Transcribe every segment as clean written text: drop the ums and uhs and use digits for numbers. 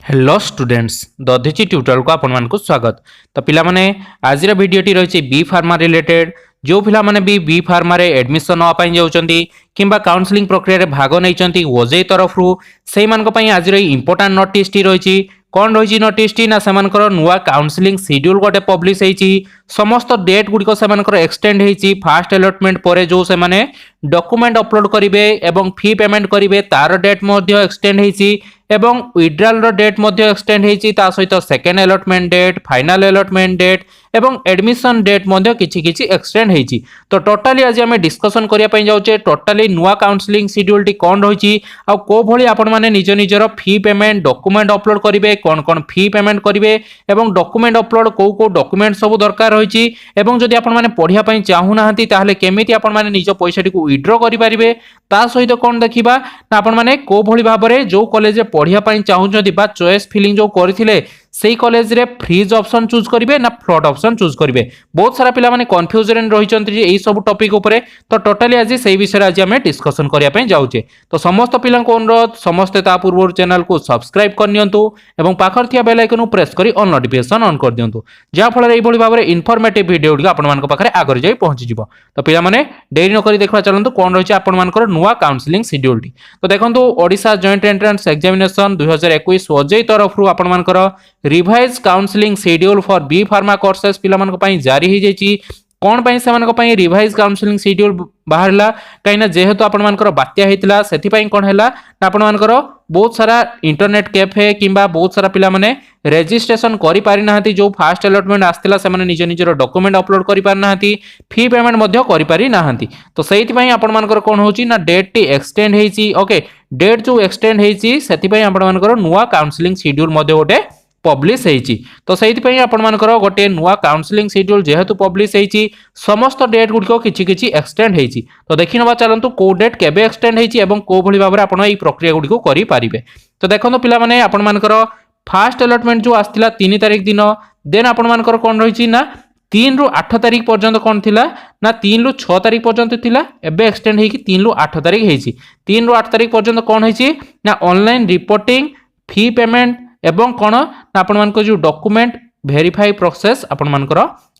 Hello students Dadhichi tutorial को आपण मानक स्वागत। तो पिला माने आज भिडियोटी रही बी फार्मा रिलेटेड जो पिला माने बी फार्मा रे एडमिशन होआ जाउचंती किंबा काउंसलिंग प्रक्रिया रे भाग नै ओजेई तरफ रु सेही मानक पई आज रे इंपोर्टेंट नोटिस टी रही कौन रही नोटिस टी ना सेमानकर नुआ काउंसलिंग शेड्यूल गोटे पब्लिश होईची समस्त डेट गुड़िक सेमानकर एक्सटेंड होईची फास्ट अलॉटमेंट परे जो से माने डॉक्यूमेंट अपलोड करिवे एवं फी पेमेंट करिवे तार डेट मध्ये एक्सटेंड होईची एवं विड्रॉल रो डेट मध्ये एक्सटेंड होईची ता सहित second allotment date final allotment date एवं एडमिशन डेट मध्ये किछि किछि एक्सटेंड होईची। तो टोटली आज हम डिस्कशन करिया पई जाउचे टोटली नुआ काउंसलिंग शेड्यूल टी कोन रहिची आ को भली आपण माने निज निजर फी पेमेंट डॉक्यूमेंट अपलोड करिवे कोन कोन फी पेमेंट करिवे एवं डॉक्यूमेंट अपलोड को डॉक्यूमेंट सब दरकार रहिची एवं जदि आपण माने पढिया पई चाहू नाहंती ताहले केमिति आपण माने निज पैसा टी को विथड्रॉ करि परिबे ता सहित कोन देखिबा ना आपण माने को भली भाबरे जो कॉलेज रे पढिया पई चाहू जदि बा चॉइस फिलिंग जो करथिले सेही कॉलेज रे फ्रीज ऑप्शन चूज करिवे ना फ्लड ऑप्शन चूज करिवे। बहुत सारा पिला माने कंफ्यूजन रहिचंती जे एई सब टॉपिक ऊपर तो टोटली आज सेही विषय आज हम डिस्कशन करिया पई जाउचे। तो समस्त पिला को अनुरोध समस्त ता पूर्व चैनल को सब्सक्राइब कर नियंतु एवं पाखर थिया बेल आइकन प्रेस करी ऑल नोटिफिकेशन ऑन कर दियंतु जा फल एई भली भाबरे इन्फॉर्मेटिव वीडियो गुडी आपण मानक पाखरे आगर जाई पहुंची जिवो। तो पिला माने देरी न करी देखबा चलंतु कोन रहिचे आपण मानकर नुवा काउंसलिंग शेड्यूल टी। तो देखंतु Odisha joint entrance examination 2021 OJEE तरफ रु आपण मानकर revise counselling schedule for B pharma courses पिला मानक पई जारी हो जाइए कौन पाई से मानक पई रिवाइज काउंसलिंग शेड्यूल बाहरला कहीं जेहेतु आपण मानकर बात्या हेतिला सेथि पई कोन हैला ना आपण मानकर बहुत सारा इंटरनेट कैफे किंबा बहुत सारा पिला माने रजिस्ट्रेशन करि पारि नाहंती जो फास्ट अलॉटमेंट आस्तिला से माने निज निजर डॉक्यूमेंट अपलोड करि पारि नाहंती फी पेमेंट मध्य करि पारि नाहंती। तो सेथि पई आपण मानकर कोन होची ना डेट टी एक्सटेंड हेची ओके डेट जो एक्सटेंड हेची सेथि पई आपण मानकर नुवा काउंसलिंग शेड्यूल मध्य गोटे पब्लिश होईची। तो सेहिति पई आपण मानकर गोटे नुआ काउंसलिंग शेड्यूल जेहेतु पब्लिश होईची समस्त डेट गुडको किछि किछि एक्सटेंड होईची। तो देखिनबा चलंतु को डेट केबे एक्सटेंड होईची एवं को भली भाबरे आपण एई प्रक्रिया गुडको करि पारिबे। तो देखंतु पिला माने आपण मानकर फास्ट अलॉटमेंट जो आस्तिला 3 तारिख दिन देन आपण मानकर कोन रहिची ना 3 रु 8 तारिख पर्यंत कोन थिला ना 3 रु 6 तारिख पर्यंत थिला एबे एक्सटेंड हेकी 3 रु 8 तारिख हेची। 3 रु 8 तारिख पर्यंत कोन हेची ना ऑनलाइन रिपोर्टिंग फी पेमेंट एवं कौन आपण मानक जो डॉक्यूमेंट वेरीफाई प्रोसेस आपण मानकर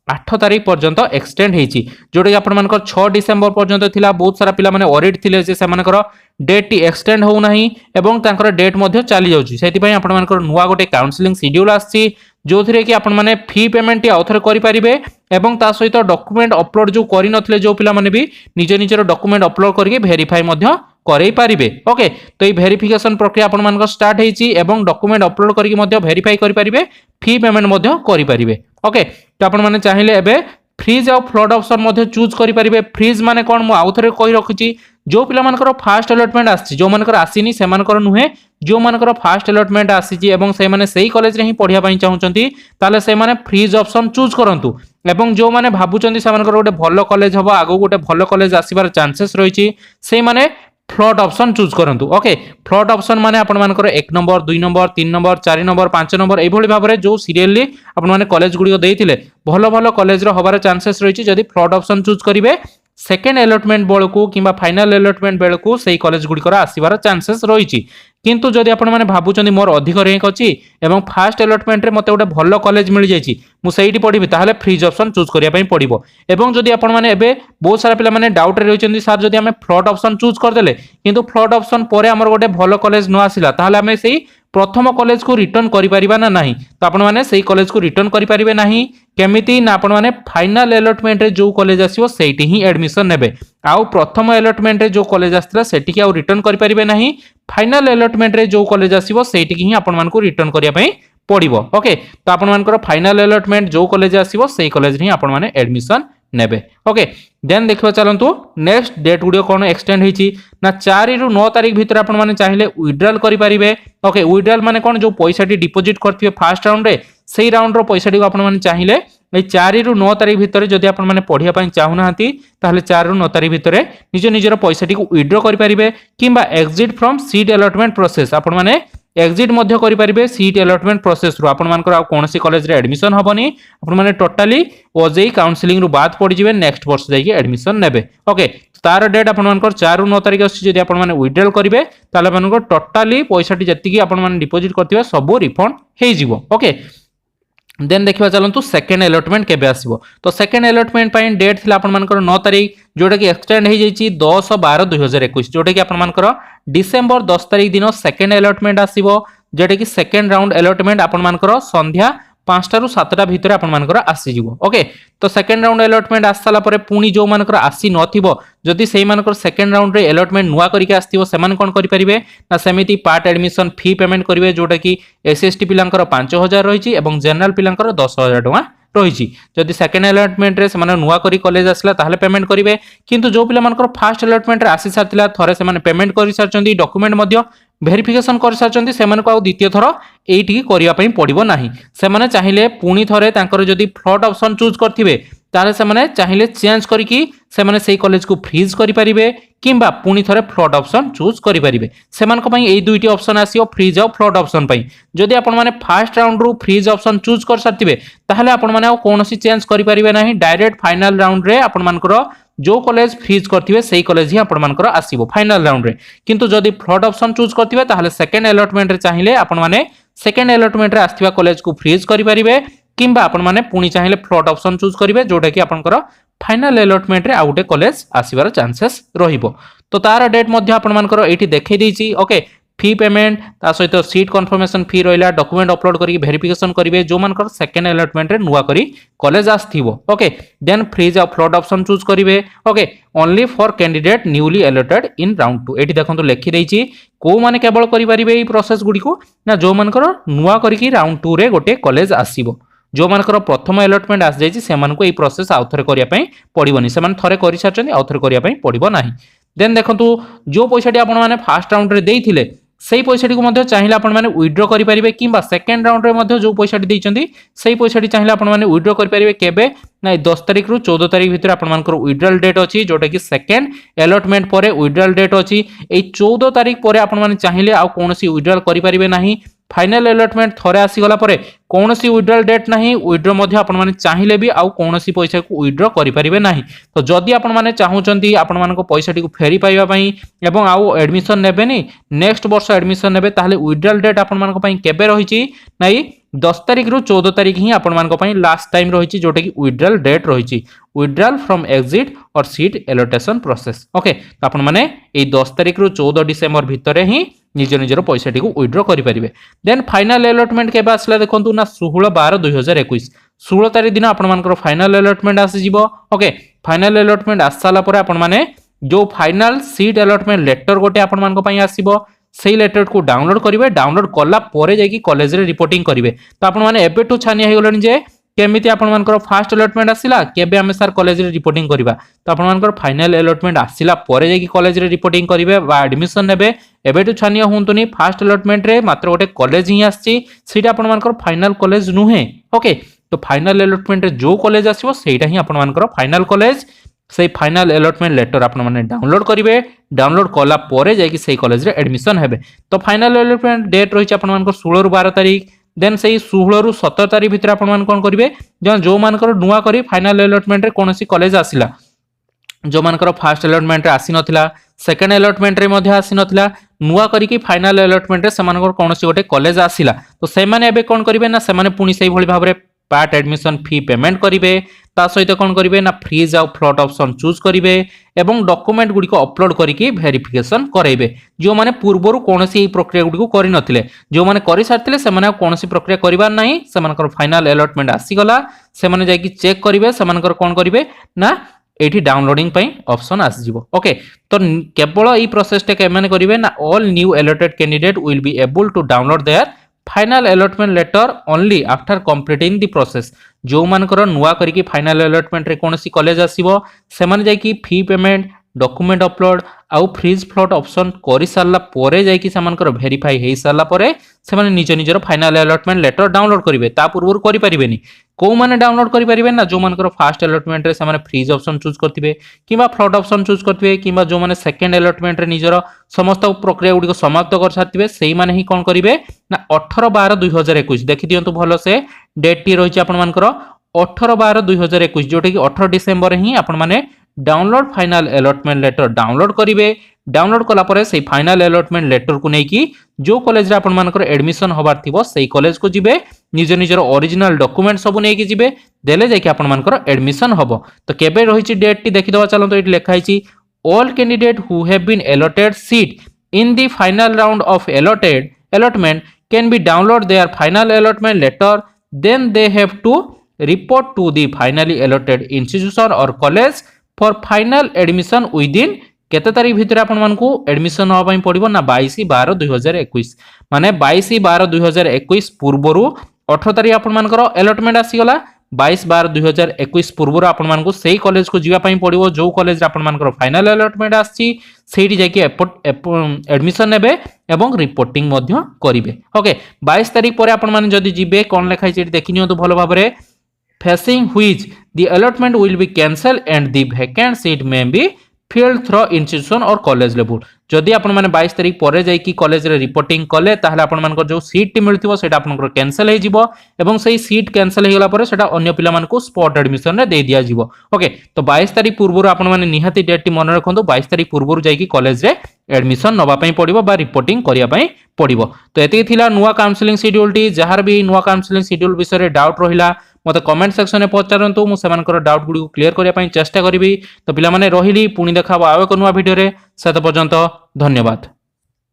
8 तारिख पर्यंत एक्सटेंड होईची जोटा कि आपण मानकर 6 डिसेंबर पर्यंत थिला। बहुत सारा पिला माने ऑडिट थिले जे से मानकर डेट टी एक्सटेंड हो नाही एवं तांकर डेट मध्ये चली जाउची सेति पई आपण मानकर नुवा गोटे काउंसलिंग शेड्यूल आछि जो थिरे कि आपण माने फी पेमेंट टी आउथरे करि परिबे एवं ता सहित डॉक्यूमेंट अपलोड जो करि नथले जो पिला माने भी निज निजर डॉक्यूमेंट अपलोड करके वेरीफाई मध्ये करै पारिबे। ओके तो ये वेरिफिकेशन प्रक्रिया आपण मानक स्टार्ट हेची एवं डॉक्यूमेंट अपलोड करके मध्य वेरीफाई करि पारिबे फी पेमेंट मध्य करि पारिबे। ओके तो आपण माने चाहिले एबे फ्रीज और फ्लड ऑप्शन मध्य चूज करि पारिबे। फ्रीज माने कोन मु आउथरे कहि रखुची जो पिला मानकर फास्ट अलॉटमेंट आसी जो मानकर आसीनी से मानकर नुहे जो मानकर फास्ट अलॉटमेंट आसी एवं से माने सेही कॉलेज रे ही पढिया पई चाहुचंती ताले से माने फ्रीज ऑप्शन चूज करंतु एवं जो माने भाबुचंती से मानकर गोटे भलो कॉलेज हबो आगो गोटे भलो कॉलेज आसीबार चांसेस रहिची से माने फ्लड ऑप्शन चूज करंतु। ओके फ्लड ऑप्शन माने आपण मानकर 1 number 2 number 3 number 4 number 5 number एई भली भाबरे जो सीरियली आपण माने कॉलेज गुडी देइथिले भलो भलो कॉलेज रो हबार चांसेस रहिची जदी फ्लड ऑप्शन चूज करिवे सेकेंड अलॉटमेंट बेलकू किंबा फाइनल अलॉटमेंट बेलकू सेही कॉलेज गुडी आसीबार चांसेस रहिची। किंतु जदि आपण माने भाबुचंदी मोर अधिक रैंक अछि एवं फास्ट अलॉटमेंट रे मते गोटे भलो कॉलेज मिल जायछि मु सेहिटी पढिबि ताहाले फ्रीज ऑप्शन चूज करिया पई पडिबो। एवं जदि आपण माने एबे बहुत सारा पिला माने डाउट रे रहिचंदी सर जदि हमें फ्लड ऑप्शन चूज कर देले किंतु फ्लड ऑप्शन परे हमर गोटे भलो कॉलेज न आसिला ताहाले हमें सेही प्रथम कॉलेज को रिटर्न करि परिबा ना नाही। तो आपण माने सेही कॉलेज को रिटर्न करि परिबे नाही केमिति ना आपण माने फाइनल अलॉटमेंट रे जो कॉलेज आसीबो सेहिटी ही एडमिशन नेबे आउ प्रथम अलॉटमेंट रे जो कॉलेज आस्तिला सेठी के आउ रिटर्न करि परिबे नाही फाइनल अलॉटमेंट रे जो कॉलेज आसीबो सेठी के ही आपण मान को रिटर्न करिया पई पडिबो। ओके तो आपण मानकर फाइनल अलॉटमेंट जो कॉलेज आसीबो सेही कॉलेज रे ही आपण माने एडमिशन नेबे। ओके देन देखबा चलंतु नेक्स्ट डेट गुडियो कोन एक्सटेंड हेची ना 4 रु 9 तारिख भीतर आपण माने चाहिले विथड्रॉल करि परिबे। ओके विथड्रॉल माने कोन जो पैसा टी डिपॉजिट करथिबे फास्ट राउंड रे सेही राउंड रो पैसा टी आपण माने चाहिले ए 4 रु 9 तारिख भीतर जदि आपण माने पढिया पई चाहू नाहंती ताहले 4 रु 9 तारिख भीतर निज निजर पैसा टी को विथड्रॉ करि परिबे किंबा exit from seat allotment process आपण माने एग्जिट मध्य करि परिबे सीट अलॉटमेंट प्रोसेस रु आपण मानकर आ कोनसी कॉलेज रे एडमिशन हबनी आपण माने टोटली ओजेई काउंसलिंग रु बाद पड़ी जिवे नेक्स्ट वर्ष जाई एडमिशन नेबे। ओके तार डेट आपनकर 4 ରୁ 9 तारिख अछि जदि आपन माने विथड्रॉल करिवे ताले आपनकर टोटली पैसाटी जति आपन माने डिपॉजिट करथिबे सब रिफंड हे जिवो ओके। देन देखिबा चलंतु सेकंड अलॉटमेंट केबे आसीबो तो सेकंड अलॉटमेंट पई डेट थिला आपन मानकर 9 तारिख जोटा कि एक्सटेंड हे जाईची 10/12/2021 जोटा कि आपन मानकर डिसेंबर 10 तारिख दिन सेकंड अलॉटमेंट आसीबो जेटा कि सेकंड राउंड अलॉटमेंट आपन मानकर संध्या 5टा ରୁ 7ଟା ভিতরে আপন মানकर আসিଯିवो ओके। तो सेकंड राउंड अलॉटमेंट आसला परे पुनी जो मानकर आसी नथिबो जदि सेही मानकर सेकंड राउंड रे अलॉटमेंट नुवा करिके आस्थिबो सेमान कोन करि परिबे ना सेमिति पार्ट एडमिशन फी पेमेंट करिवे जोटा कि एसएसटी पिलांकर 5000 रहिछि एवं जनरल पिलांकर 10000 टका रहिछि। जदि सेकंड अलॉटमेंट रे सेमान नुवा करी कॉलेज आसला ताहले पेमेंट करिवे किंतु जो पिला मानकर फर्स्ट अलॉटमेंट रे आसी सारतिला थरे सेमान पेमेंट करि सारचंदी डॉक्यूमेंट मध्य भेरिफिकेशन कर सारचंदी सेमान को आ द्वितीय थर एठी करिया पई पड़िबो नाही। सेमाने चाहिले पुनी थरे तांकर जदि फ्लॉट ऑप्शन चूज करथिबे ताले सेमाने चाहिले चेंज करिकि सेमाने सेही कॉलेज को फ्रीज करि परिबे किंबा पुनी थरे फ्लॉट ऑप्शन चूज करि परिबे। सेमान को पई एई दुईटी ऑप्शन आसीओ फ्रीज और फ्लॉट ऑप्शन पई जदि आपण माने फर्स्ट राउंड रू फ्रीज ऑप्शन चूज कर सारथिबे ताहले आपण माने कोनोसी चेंज करि परिबे नाही डायरेक्ट फाइनल राउंड रे आपण मानकर जो कॉलेज फ्रीज करथिबे सेही कॉलेज ही आपण मानकर आसीबो फाइनल राउंड रे। किंतु जदि फ्लॉट ऑप्शन चूज करथिबे ताहले सेकंड अलॉटमेंट रे चाहिले आपण माने सेकंड अलॉटमेंट रे आस्थिबा कॉलेज को फ्रीज करि परिबे किंबा आपण माने पुनी चाहिले फ्लॉट ऑप्शन चूज करिवे जोटा कि आपनकर फाइनल अलॉटमेंट रे आउटे कॉलेज आसीबार चांसेस रहिबो। तो तार डेट मध्ये आपण मानकर एठी देखै दैछि ओके। फी पेमेंट ता सहित सीट कन्फर्मेशन फी रहिला डॉक्यूमेंट अपलोड करी वेरिफिकेशन करिवे जो मानकर सेकंड अलॉटमेंट रे नुवा करी कॉलेज आस्थिबो ओके। देन फ्रीज और फ्लॉट ऑप्शन चूज करिवे okay only for candidate newly allotted in round 2 एठी देखंतु लेखि दैछि को माने केवल करि परिबे ई प्रोसेस गुडी को ना जो मानकर नुवा करी राउंड 2 रे गोटे कॉलेज आसीबो जो मानकर प्रथम अलॉटमेंट आस जाइछि सेमान को ई प्रोसेस आउथरे करिया पई पड़िबोनी सेमान थरे करि सारचंदी आउथरे करिया पई पड़िबो नाही। देन देखंतु जो पैसाटी आपण माने फर्स्ट राउंड रे देइथिले सेही पैसाटी को मध्ये चाहिला आपण माने विथड्रॉ करि परिबे किंबा सेकंड राउंड रे मध्ये जो पैसाटी दैचंदी सेही पैसाटी चाहिला आपण माने विथड्रॉ करि परिबे केबे ना 10 तारिख रु 14 तारिख भितर आपण मानकर विथड्रॉल डेट अछि जोटा कि सेकंड अलॉटमेंट परे विथड्रॉल डेट अछि ए 14 तारिख परे आपण माने चाहिले आ कोनोसी विथड्रॉल करि परिबे नाही। फाइनल अलॉटमेंट थरे आसी गला परे कोनोसी विथड्रॉल डेट नाही विथड्रॉ मध्ये आपण माने चाहिले भी आ कोनोसी पैसा को विथड्रॉ करि परिबे नाही। तो जदी आपण माने चाहुचंती आपण मानको पैसाटी को फेरी पाइबा पई एवं आउ एडमिशन नेबेनी नेक्स्ट वर्ष एडमिशन नेबे ताहले विथड्रॉल डेट आपण मानको पई केबे रहिछि नाही 10 तारिख रु 14 तारिख ही आपण मानको पई लास्ट टाइम रहिछि जोटा कि विथड्रॉल डेट रहिछि विथड्रॉल फ्रॉम एग्जिट और सीट एलोटेशन प्रोसेस ओके। तो आपण माने ए 10 तारिख रु 14 डिसेंबर भितरे ही निज निजर पैसाटी को विथड्रॉ करि परिबे। देन फाइनल अलॉटमेंट केबे आसला देखंतु ना 16/12/2021 16 तारिख दिन आपण मानकर फाइनल अलॉटमेंट आसी जिवो ओके। फाइनल अलॉटमेंट आसाला परे आपण माने जो फाइनल सीट अलॉटमेंट लेटर गोटे आपण मानको पई आसीबो सेही लेटर को डाउनलोड करिवे डाउनलोड कला परे जाई कि कॉलेज रे रिपोर्टिंग करिवे। तो आपण माने एबेटू छानिया हे गलनी जे केमिति आपण मानकर फर्स्ट अलॉटमेंट आसिला केबे हमें सर कॉलेज रे रिपोर्टिंग करिवा। तो आपण मानकर फाइनल अलॉटमेंट आसिला परे जाई कि कॉलेज रे रिपोर्टिंग करिवे बा एडमिशन नेबे एबेटू छानिया हुंतुनी फर्स्ट अलॉटमेंट रे मात्र गोटे कॉलेज ही आछि सेटा आपण मानकर फाइनल कॉलेज नुहे ओके। तो फाइनल अलॉटमेंट रे जो कॉलेज आसीबो सेटा ही आपण मानकर फाइनल कॉलेज से फाइनल अलॉटमेंट लेटर आपण माने डाउनलोड करिवे डाउनलोड कला परे जाई कि सेही कॉलेज रे एडमिशन हेबे। तो फाइनल अलॉटमेंट डेट रहिछि आपण मानकर 16 ରୁ 12 तारिख देन सेही 16 ରୁ 17 तारिख भितर आपण मान कोन करिवे जो मानकर नुवा करी फाइनल अलॉटमेंट रे कोनोसी कॉलेज आसिला जो मानकर फर्स्ट अलॉटमेंट रे आसी नथिला सेकंड अलॉटमेंट रे मध्ये आसी नथिला नुवा करी कि फाइनल अलॉटमेंट रे समानकर कोनोसी गोटे कॉलेज आसिला। तो से माने एबे कोन करिवे ना से माने पुनी सेही भली भाबरे पार्ट एडमिशन फी पेमेंट करिवे ता सहित कोन करिवे ना फ्रीज आउ फ्लॉट ऑप्शन चूज करिवे एवं डॉक्यूमेंट गुडी को अपलोड करिकि वेरिफिकेशन करैबे। जो माने पूर्वरु कोनोसी प्रक्रिया गुडी को करि नथिले जो माने करि सारथिले से माने कोनोसी प्रक्रिया करिवार नाही से मानकर फाइनल अलॉटमेंट आसी गला से माने जाई कि चेक करिवे से मानकर कोन करिवे ना एठी डाउनलोडिंग पई ऑप्शन आसी जिवो ओके। तो केवल ई प्रोसेस टे के माने करिवे ना all new allotted candidate will be able to download their final allotment letter only after completing the process. जो मानकर नुवा करिकि फाइनल अलॉटमेंट रे कोनोसी कॉलेज आसीबो से माने जाई कि फी पेमेंट डॉक्यूमेंट अपलोड आउ फ्रीज फ्लॉट ऑप्शन करि सारला परे जाई कि समानकर वेरीफाई हेई सारला परे से माने निज निजर फाइनल अलॉटमेंट लेटर डाउनलोड करिवे ता पूर्वरु करि परिबेनी को माने डाउनलोड करि परिबे ना जो मानकर फर्स्ट अलॉटमेंट रे से माने फ्रीज ऑप्शन चूज करथिबे किबा फ्लॉट ऑप्शन चूज करथिबे किबा जो माने सेकंड अलॉटमेंट रे निजर समस्त प्रक्रिया गुडी को समाप्त कर सारथिबे सेही माने ही कोन करिवे ना 18/12/2021 देखि दियंतु भलो से डेट टी रहिछि आपण मानकर 18/12/2021 जोटे कि 18 डिसेंबर ही आपण माने download final allotment letter download करेंगे। डाउनलोड कला परे से फाइनाल अलॉटमेंट लेटर को लेकिन जो कॉलेज रे आपण मानकर एडमिशन होबार थिबो सेही कॉलेज को जिबे, निज निजर ओरिजिनल डॉक्यूमेंट सब नेकी जिबे, देले जाके आपण मानकर एडमिशन होबो। तो केबे रहिछि डेट टी देखि दवा चलो। तो इट लिखा हिछि all candidate who have been allotted seat in the final round of allotment can be download their final allotment letter, then they have to report to the finally allotted institution or college for final admission within केते तारीख भितर आपण मानकू admission होबा पड़िबो ना 22/12/2021 माने 22/12/2021 पूर्वरु 18 तारीख आपण मानकर अलॉटमेंट आसी गला। 22/12/2021 पूर्वरु आपण मानकू सेही कॉलेज को जिवा पई पड़िबो जो कॉलेज रे आपण मानकर फाइनल अलॉटमेंट आसी सेठी जाके एडमिशन नेबे एवं रिपोर्टिंग मध्य करिवे। ओके 22 तारीख पर आपण माने जदी जिबे कोन लेखाइ छै देखि नियो तो भलो भाबरे facing which the allotment will be cancelled and the vacant seat may be filled through institution or college level। जदि आपण माने 22 तारीख पर जाई कि कॉलेज रे रिपोर्टिंग कले ताहले आपण मानकर जो सीट टी मिलथिबो सेटा आपनकर कैंसिल हे जिवो एवं सेही सीट कैंसिल हे गला पर सेटा अन्य पिला मानको स्पॉट एडमिशन रे दे दिया जिवो। ओके तो 22 तारीख पूर्व आपण माने निहाती डेट टी मन रखंतु 22 तारीख पूर्व जाई कि कॉलेज रे एडमिशन नबा पई पड़िबो बा रिपोर्टिंग करिया पई पड़िबो। तो एति थिला नुवा काउंसलिंग शेड्यूल टी जहार भी नुवा काउंसलिंग शेड्यूल विषय रे डाउट रहिला मते कमेंट सेक्शन में पचारंतु मु सेमानकर डाउट गुडी को क्लियर करिया पई चेष्टा करिवि। तो पिला माने रहिली पुनी देखाबो आवे को नुवा वीडियो रे सेत पर्यंत धन्यवाद।